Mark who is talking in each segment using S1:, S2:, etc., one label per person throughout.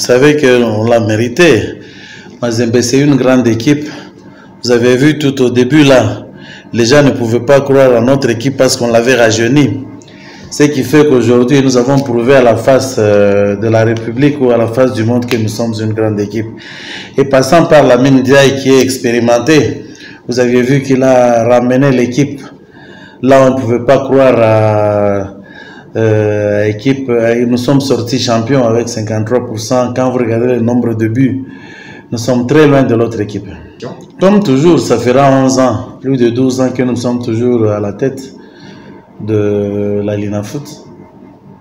S1: savez qu'on l'a mérité. Mazembe, c'est une grande équipe. Vous avez vu tout au début là, les gens ne pouvaient pas croire à notre équipe parce qu'on l'avait rajeuni. Ce qui fait qu'aujourd'hui, nous avons prouvé à la face de la République ou à la face du monde que nous sommes une grande équipe. Et passant par Lamine Ndiaye qui est expérimenté, vous avez vu qu'il a ramené l'équipe. Là, on ne pouvait pas croire à l'équipe. Nous sommes sortis champions avec 53%. Quand vous regardez le nombre de buts, nous sommes très loin de l'autre équipe. Comme toujours, ça fera 11 ans, plus de 12 ans que nous sommes toujours à la tête de la Lina Foot.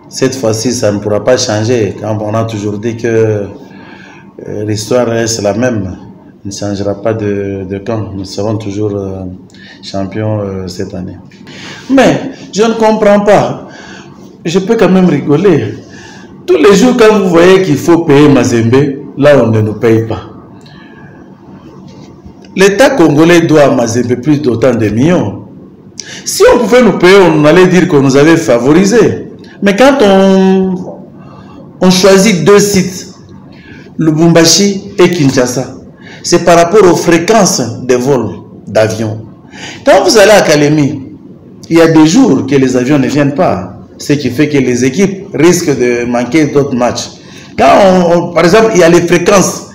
S1: Cette fois-ci, ça ne pourra pas changer. Quand on a toujours dit que l'histoire reste la même, il ne changera pas de camp. Nous serons toujours champions cette année. Mais je ne comprends pas. Je peux quand même rigoler. Tous les jours, quand vous voyez qu'il faut payer Mazembe, là, on ne nous paye pas. L'État congolais doit à Mazembe plus d'autant de millions. Si on pouvait nous payer, on allait dire qu'on nous avait favorisés. Mais quand on choisit deux sites, Lubumbashi et Kinshasa, c'est par rapport aux fréquences des vols d'avions. Quand vous allez à Kalemi, il y a des jours que les avions ne viennent pas, ce qui fait que les équipes risquent de manquer d'autres matchs. Quand par exemple, il y a les fréquences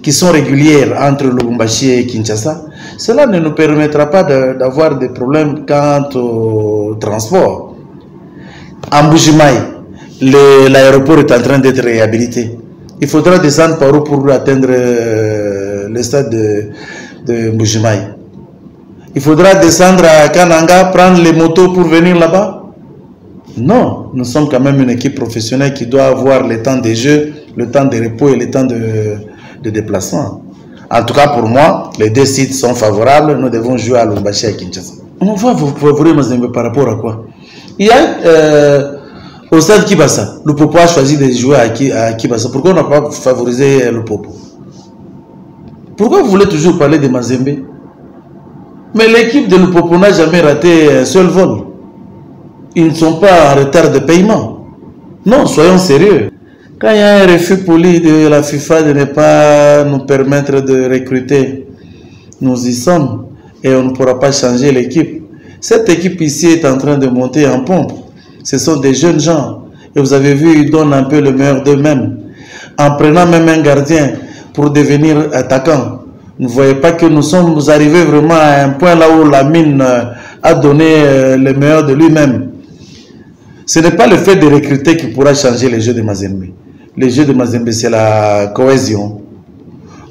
S1: qui sont régulières entre Lubumbashi et Kinshasa, cela ne nous permettra pas d'avoir des problèmes quant au transport. En Mbujimaï, l'aéroport est en train d'être réhabilité. Il faudra descendre par où pour atteindre le stade de Mbujimaï. Il faudra descendre à Kananga, prendre les motos pour venir là-bas. Non, nous sommes quand même une équipe professionnelle qui doit avoir le temps de jeu, le temps de repos et le temps de déplacement. En tout cas, pour moi, les deux sites sont favorables. Nous devons jouer à Lubumbashi et à Kinshasa. On va vous favoriser Mazembe par rapport à quoi? Il y a au stade Kibasa, le Popo a choisi de jouer à Kibasa. Pourquoi on n'a pas favorisé le Popo? Pourquoi vous voulez toujours parler de Mazembe? Mais l'équipe de Lupopo n'a jamais raté un seul vol. Ils ne sont pas en retard de paiement. Non, soyons sérieux. Quand il y a un refus poli de la FIFA de ne pas nous permettre de recruter, nous y sommes et on ne pourra pas changer l'équipe. Cette équipe ici est en train de monter en pompe. Ce sont des jeunes gens. Et vous avez vu, ils donnent un peu le meilleur d'eux-mêmes. En prenant même un gardien pour devenir attaquant. Vous ne voyez pas que nous sommes arrivés vraiment à un point là où Lamine a donné le meilleur de lui-même. Ce n'est pas le fait de recruter qui pourra changer les jeux de Mazembe. Les jeux de Mazembe, c'est la cohésion,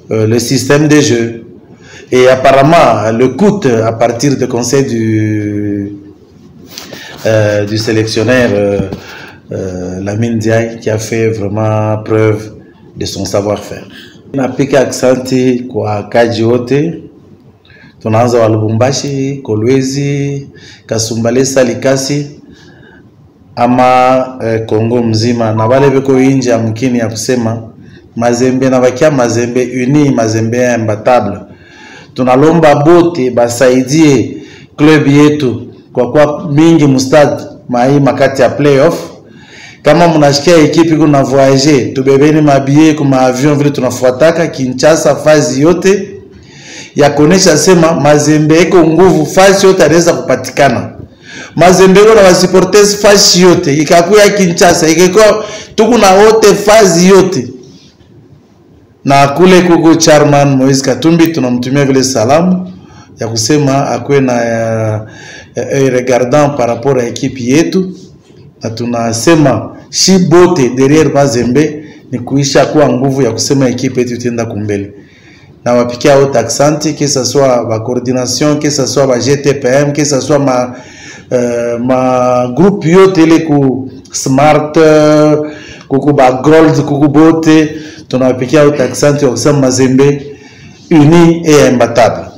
S1: le système des jeux. Et apparemment, le coût à partir du conseil du sélectionneur Lamine Ndiaye qui a fait vraiment preuve de son savoir-faire. Napika aksanti kwa kaji wote. Tunaanza wa Lubumbashi, Kolwezi, Kasumbalesa, Likasi ama Kongo mzima na wale beko nje ya mkini ya kusema Mazembe na bakia Mazembe uni, Mazembe imbattable. Tunalomba bote basaidie club yetu kwa mingi mustad mai makati ya playoff. Kama mnashikia ekipi kuna voyager, tubebeni mabie kuma avion vile tunafuataka Kinshasa fazi yote ya kuonesha sema Mazembe iko nguvu, fazi yote anaweza kupatikana. Mazembe na wasiporters fazi yote ikakuya Kinshasa ikiko tukuna wote fazi yote. Na kule kuko chairman Moise Katumbi tunamtumia vile salamu ya kusema akwe na regardant par rapport à ekipi yetu. Na tunasema shi bote derrière Mazembe ni kuisha kuwa nguvu ya kusema ekipe yetu itaenda kumbele. Na wapikia wote aksanti, que ce soit ma coordination, que ce soit ma GTPM, que ce soit ma groupe yote ile ku smart, kuku ba gold, kuku bote, tunawapikia wote aksanti ya kusema Mazembe uni et imbattable.